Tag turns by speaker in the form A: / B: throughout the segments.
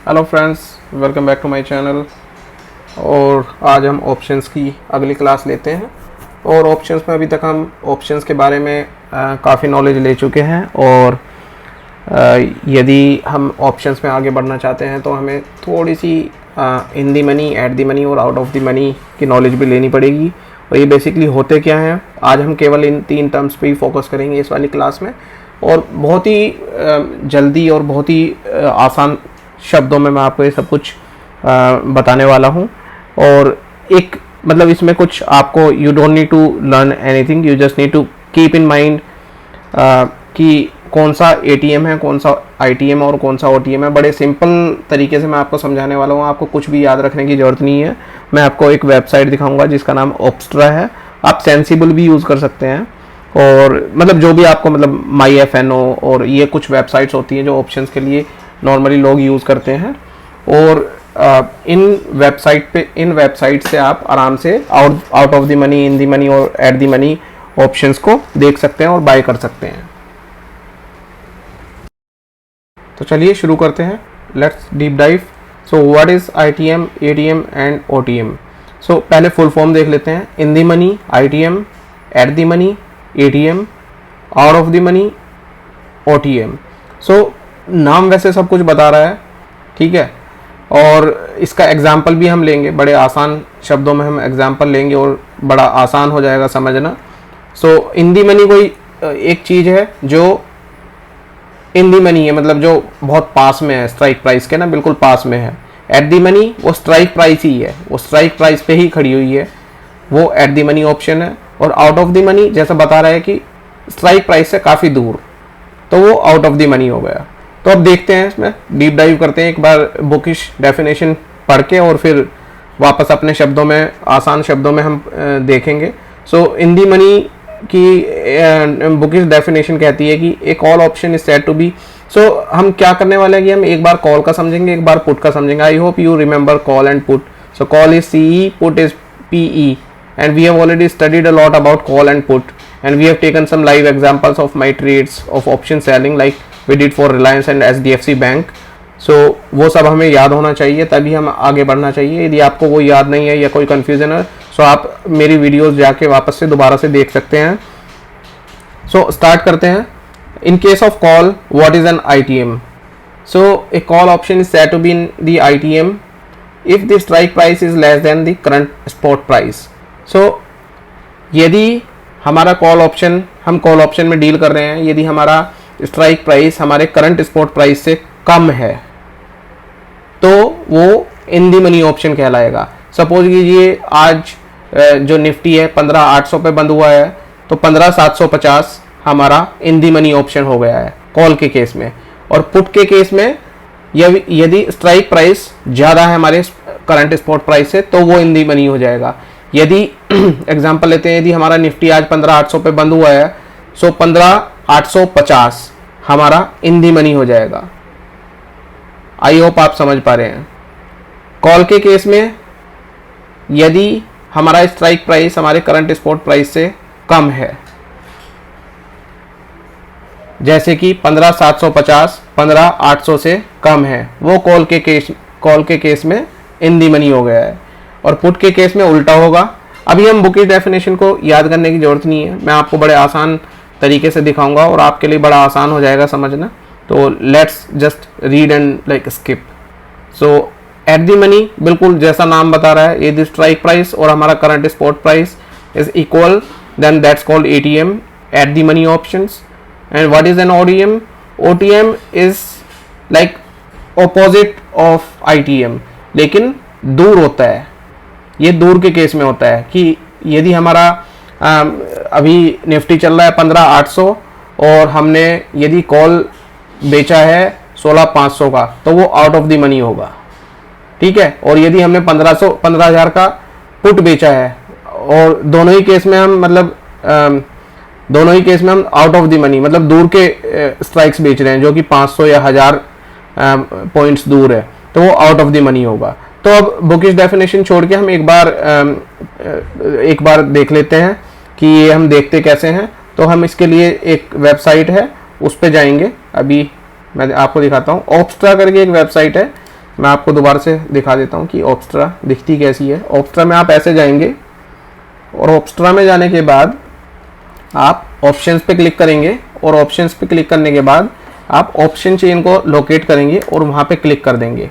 A: Hello friends, welcome back to my channel. और आज हम ऑप्शंस की अगली क्लास लेते हैं। और ऑप्शंस में अभी तक हम ऑप्शंस के बारे में काफ़ी नॉलेज ले चुके हैं। और यदि हम ऑप्शंस में आगे बढ़ना चाहते हैं तो हमें थोड़ी सी in the money, at the money और आउट ऑफ द मनी की नॉलेज भी लेनी पड़ेगी। और ये बेसिकली होते क्या हैं, आज हम केवल इन 3 टर्म्स पे ही फोकस करेंगे इस वाली क्लास में। और बहुत ही जल्दी और बहुत ही आसान शब्दों में मैं आपको ये सब कुछ बताने वाला हूँ। और एक मतलब इसमें कुछ आपको you don't need to learn anything, you just need to keep in mind कि कौन सा एटीएम है, कौन सा आईटीएम और कौन सा ओटीएम है। बड़े सिंपल तरीके से मैं आपको समझाने वाला हूँ, आपको कुछ भी याद रखने की ज़रूरत नहीं है। मैं आपको एक वेबसाइट दिखाऊंगा जिसका नाम ऑप्स्ट्रा है। आप सेंसिबल भी यूज़ कर सकते हैं, और मतलब जो भी आपको मतलब माई एफएनओ और ये कुछ वेबसाइट्स होती हैं जो ऑप्शंस के लिए नॉर्मली लोग यूज़ करते हैं। और इन वेबसाइट से आप आराम से out of the money, in the money और एट द मनी ऑप्शंस को देख सकते हैं और बाय कर सकते हैं। तो चलिए शुरू करते हैं, let's deep dive. So what is ITM, ATM and OTM. So पहले फुल फॉर्म देख लेते हैं। In the money ITM, at the money ATM, out of the money OTM. So नाम वैसे सब कुछ बता रहा है, ठीक है। और इसका एग्जाम्पल भी हम लेंगे, बड़े आसान शब्दों में हम एग्जाम्पल लेंगे और बड़ा आसान हो जाएगा समझना। सो इन दी मनी कोई एक चीज़ है जो इन दी मनी है, मतलब जो बहुत पास में है स्ट्राइक प्राइस के ना, बिल्कुल पास में है। एट दी मनी वो स्ट्राइक प्राइस ही है, वो स्ट्राइक प्राइस पे ही खड़ी हुई है, वो एट दी मनी ऑप्शन है। और आउट ऑफ दी मनी जैसा बता रहा है कि स्ट्राइक प्राइस से काफ़ी दूर, तो वो आउट ऑफ दी मनी हो गया। तो अब देखते हैं, इसमें डीप डाइव करते हैं एक बार बुकिश डेफिनेशन पढ़ के, और फिर वापस अपने शब्दों में, आसान शब्दों में हम देखेंगे। सो इन दी मनी की बुकिश डेफिनेशन कहती है कि a call option is said to be. So हम क्या करने वाले हैं कि हम एक बार कॉल का समझेंगे, एक बार पुट का समझेंगे। I hope you remember call and put. So call is CE, put is PE, and we have already studied a lot about call and put, and we have taken some live examples of my trades of option selling like we did for Reliance and SDFC Bank. So वो सब हमें याद होना चाहिए, तभी हम आगे बढ़ना चाहिए। यदि आपको वो याद नहीं है या कोई कंफ्यूजन है, सो आप मेरी वीडियोस जाके वापस से दोबारा से देख सकते हैं। सो स्टार्ट करते हैं। In case of call, what is an ITM? So a call option is said to be in the ITM if the strike price is less than the current spot price. सो यदि हमारा call option, हम call option में deal कर रहे हैं, यदि हमारा strike price हमारे करंट स्पॉट प्राइस से कम है तो वो इन दी मनी ऑप्शन कहलाएगा। सपोज कीजिए आज जो निफ्टी है 15,800 पे बंद हुआ है, तो 15,750 हमारा इन दी मनी ऑप्शन हो गया है कॉल के केस में। और पुट के केस में यदि स्ट्राइक प्राइस ज़्यादा है हमारे करंट स्पॉट प्राइस से, तो वो इन दी मनी हो जाएगा। यदि एग्जांपल लेते हैं, यदि हमारा निफ्टी आज 15,800 पे बंद हुआ है, सो 15,850 हमारा इन दी मनी हो जाएगा। आई होप आप समझ पा रहे हैं। कॉल के केस में यदि हमारा स्ट्राइक प्राइस हमारे करंट स्पॉट प्राइस से कम है, जैसे कि 15,750 15,800 से कम है, वो कॉल के केस में इन दी मनी हो गया है। और पुट के केस में उल्टा होगा। अभी हम बुकिश डेफिनेशन को याद करने की जरूरत नहीं है, मैं आपको बड़े आसान तरीके से दिखाऊंगा और आपके लिए बड़ा आसान हो जाएगा समझना। तो let's just read and like skip. So eight the money, बिल्कुल जैसा नाम बता रहा है, यदि स्ट्राइक प्राइस और हमारा current spot price is equal, then that's called ATM, at the money options. And what is an OTM? OTM is like opposite of ITM, लेकिन दूर होता है। ये दूर के केस में होता है कि यदि हमारा अभी निफ्टी चल रहा है 15,800 और हमने यदि कॉल बेचा है 16,500 का, तो वो आउट ऑफ द मनी होगा, ठीक है। और यदि हमने 15,000 का पुट बेचा है, और दोनों ही केस में हम मतलब दोनों ही केस में हम आउट ऑफ द मनी, मतलब दूर के स्ट्राइक्स बेच रहे हैं जो कि 500 या 1000 पॉइंट्स दूर है, तो वो आउट ऑफ द मनी होगा। तो अब बुकिश डेफिनेशन छोड़ के हम एक बार देख लेते हैं कि ये हम देखते कैसे हैं। तो हम इसके लिए एक वेबसाइट है, उस पर जाएंगे। अभी मैं आपको दिखाता हूँ। ऑप्स्ट्रा करके एक वेबसाइट है, मैं आपको दोबारा से दिखा देता हूँ कि ऑप्स्ट्रा दिखती कैसी है। ऑप्स्ट्रा में आप ऐसे जाएंगे और ऑप्स्ट्रा में जाने के बाद आप ऑप्शंस पे क्लिक करेंगे और ऑप्शंस पे क्लिक करने के बाद आप ऑप्शन चेन को लोकेट करेंगे और वहाँ पे क्लिक कर देंगे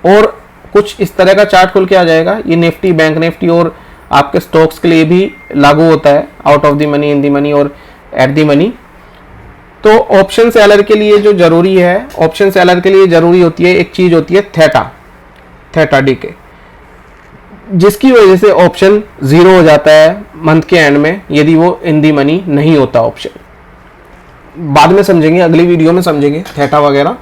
A: और कुछ इस तरह का चार्ट खुल के आ जाएगा। ये निफ्टी, बैंक निफ्टी और आपके स्टॉक्स के लिए भी लागू होता है, out of the money, in the money और एट द मनी। तो ऑप्शन सेलर के लिए जो जरूरी है, ऑप्शन सेलर के लिए जरूरी होती है एक चीज होती है थेटा डीके, जिसकी वजह से ऑप्शन जीरो हो जाता है मंथ के एंड में यदि वो इन दी मनी नहीं होता ऑप्शन। बाद में समझेंगे, अगली वीडियो में समझेंगे थेटा वगैरह।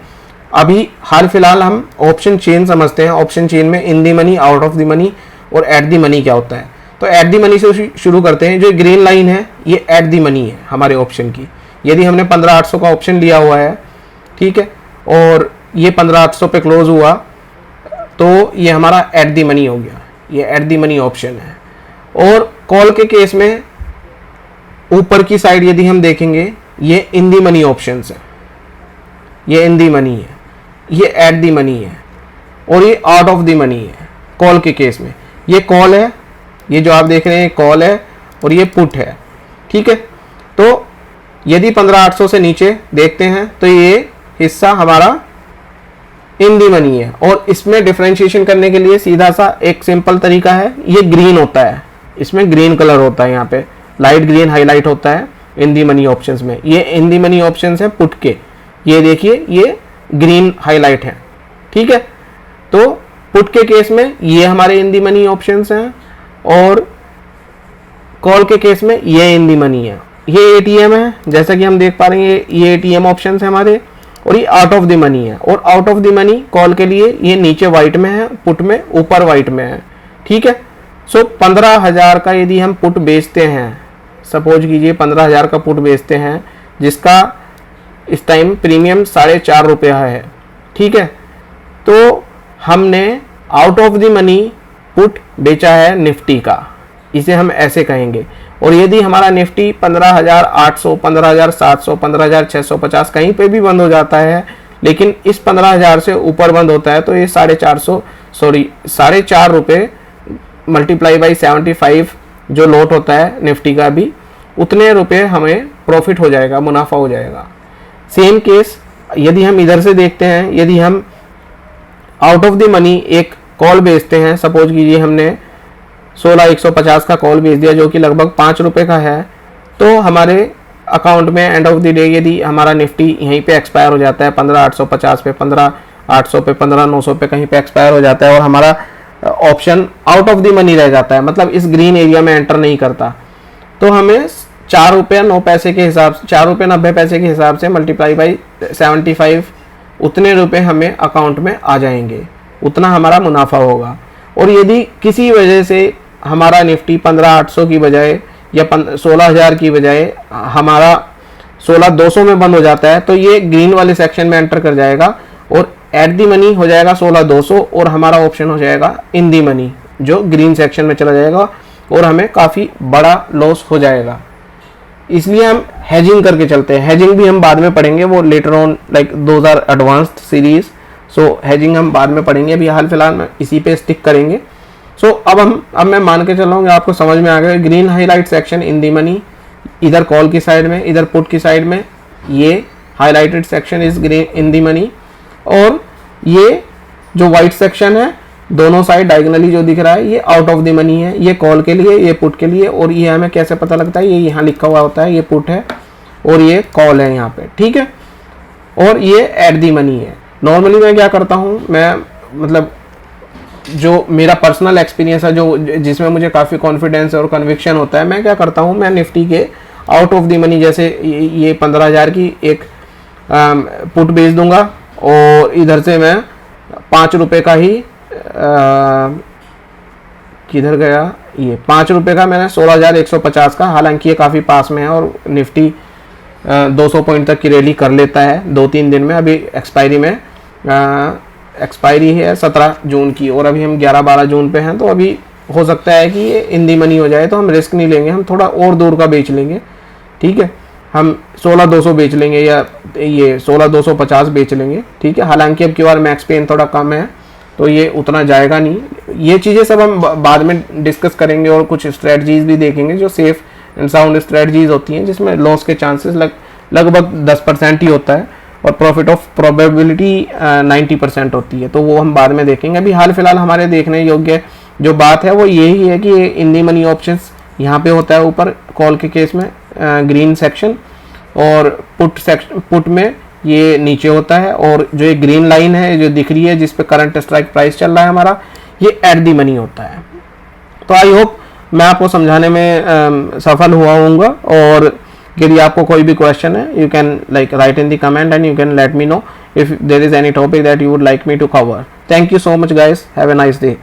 A: अभी हाल फिलहाल हम ऑप्शन चेन समझते हैं। ऑप्शन चेन में in the money, out of the money और एट दी मनी क्या होता है। तो एट दी मनी से शुरू करते हैं। जो ग्रीन लाइन है ये एट दी मनी है हमारे ऑप्शन की। यदि हमने 15,800 का ऑप्शन लिया हुआ है, ठीक है, और ये 15,800 पे क्लोज हुआ तो ये हमारा एट दी मनी हो गया, ये एट दी मनी ऑप्शन है। और कॉल के केस में ऊपर की साइड यदि हम देखेंगे ये इन दी मनी ऑप्शन है, ये इन दी मनी है, ये एट दी मनी है और ये आउट ऑफ दी मनी है। कॉल के केस में ये कॉल है, ये जो आप देख रहे हैं कॉल है और ये पुट है, ठीक है। तो यदि 15,800 से नीचे देखते हैं तो ये हिस्सा हमारा इन दी मनी है। और इसमें डिफरेंशिएशन करने के लिए सीधा सा एक सिंपल तरीका है, ये ग्रीन होता है, इसमें ग्रीन कलर होता है, यहाँ पे लाइट ग्रीन हाईलाइट होता है इन दी मनी ऑप्शंस में। ये इन दी मनी ऑप्शंस है पुट के, ये देखिए ये ग्रीन हाईलाइट है, ठीक है। तो पुट के केस में ये हमारे इन दी मनी ऑप्शंस हैं और कॉल के केस में ये इन दी मनी है। ये एटीएम है, जैसा कि हम देख पा रहे हैं ये एटीएम ऑप्शंस है हमारे, और ये आउट ऑफ द मनी है। और out of the money call के लिए ये नीचे वाइट में है, पुट में ऊपर वाइट में है, ठीक है। सो 15,000 का यदि हम पुट बेचते हैं, सपोज कीजिए 15,000 का पुट बेचते हैं जिसका इस टाइम प्रीमियम 4.5 रुपया है, ठीक है। तो हमने out of the money put बेचा है निफ्टी का, इसे हम ऐसे कहेंगे। और यदि हमारा निफ्टी 15,800, 15,700, 15,650 कहीं पे भी बंद हो जाता है, लेकिन इस 15,000 से ऊपर बंद होता है, तो ये 4.5 रुपये मल्टीप्लाई बाई 75 जो लॉट होता है निफ्टी का भी, उतने रुपए हमें प्रॉफिट हो जाएगा, मुनाफा हो जाएगा। सेम केस यदि हम इधर से देखते हैं, यदि हम आउट ऑफ द मनी एक कॉल बेचते हैं, सपोज कीजिए हमने 16,150 का कॉल बेच दिया जो कि लगभग 5 रुपये का है, तो हमारे अकाउंट में एंड ऑफ द डे यदि हमारा निफ्टी यहीं पे एक्सपायर हो जाता है 15,850 पे, 15,800 पे, 15,900 पे कहीं पे एक्सपायर हो जाता है और हमारा option out of the money रह जाता है, मतलब इस ग्रीन एरिया में एंटर नहीं करता, तो हमें 4 रुपये 9 पैसे के हिसाब से, 4 रुपये 90 पैसे के हिसाब से मल्टीप्लाई बाई 75 उतने रुपए हमें अकाउंट में आ जाएंगे, उतना हमारा मुनाफा होगा। और यदि किसी वजह से हमारा निफ्टी 15,800 की बजाय या 16,000 की बजाय हमारा 16,200 में बंद हो जाता है, तो ये ग्रीन वाले सेक्शन में एंटर कर जाएगा और एट दी मनी हो जाएगा 16,200 और हमारा ऑप्शन हो जाएगा इन दी मनी जो ग्रीन सेक्शन में चला जाएगा और हमें काफ़ी बड़ा लॉस हो जाएगा। इसलिए हम हेजिंग करके चलते हैं। हेजिंग भी हम बाद में पढ़ेंगे, वो later on, like those are advanced series. So hedging हम बाद में पढ़ेंगे, अभी हाल फिलहाल में इसी पे स्टिक करेंगे। सो अब मैं मान के चल रहा हूँ कि आपको समझ में आ गया। Green highlight section in the money, इधर कॉल की साइड में, इधर पुट की साइड में, ये highlighted section is green in the money. और ये जो वाइट सेक्शन है दोनों साइड डायगोनली जो दिख रहा है ये आउट ऑफ द मनी है, ये कॉल के लिए, ये पुट के लिए। और ये हमें कैसे पता लगता है, ये यहाँ लिखा हुआ होता है, ये पुट है और ये कॉल है यहाँ पे, ठीक है। और ये एट दी मनी है। नॉर्मली मैं क्या करता हूँ, मैं मतलब जो मेरा पर्सनल एक्सपीरियंस है, जो जिसमें मुझे काफ़ी कॉन्फिडेंस और कन्विक्शन होता है, मैं क्या करता हूँ, मैं निफ्टी के आउट ऑफ द मनी जैसे ये 15,000 की एक पुट बेच दूंगा और इधर से मैं 5 रुपये का ही किधर गया, ये 5 रुपये का मैंने 16,150 का, हालांकि ये काफ़ी पास में है और निफ्टी 200 पॉइंट तक की रैली कर लेता है 2-3 दिन में। अभी एक्सपायरी में एक्सपायरी है 17 जून की और अभी हम 11-12 जून पे हैं, तो अभी हो सकता है कि ये इन दी मनी हो जाए, तो हम रिस्क नहीं लेंगे, हम थोड़ा और दूर का बेच लेंगे, ठीक है। हम 16,200 बेच लेंगे या ये 16,250 बेच लेंगे, ठीक है। हालांकि अब की बार मैक्स पेन थोड़ा कम है तो ये उतना जाएगा नहीं। ये चीज़ें सब हम बाद में डिस्कस करेंगे और कुछ स्ट्रेटजीज भी देखेंगे जो सेफ एंड साउंड स्ट्रेटजीज होती हैं, जिसमें लॉस के चांसेस लगभग 10% ही होता है और प्रॉफिट ऑफ प्रोबेबिलिटी 90% होती है, तो वो हम बाद में देखेंगे। अभी हाल फिलहाल हमारे देखने योग्य जो बात है वो यही है कि इन दी मनी ऑप्शंस यहाँ पे होता है ऊपर कॉल के केस में ग्रीन सेक्शन, और पुट में ये नीचे होता है, और जो ये ग्रीन लाइन है जो दिख रही है जिस पे करंट स्ट्राइक प्राइस चल रहा है हमारा, ये एट दी मनी होता है। तो आई होप मैं आपको समझाने में सफल हुआ हूँगा, और यदि आपको कोई भी क्वेश्चन है you can like right in the comment and you can let me know if there is any topic that you would like me to cover. Thank you so much guys, have a nice day.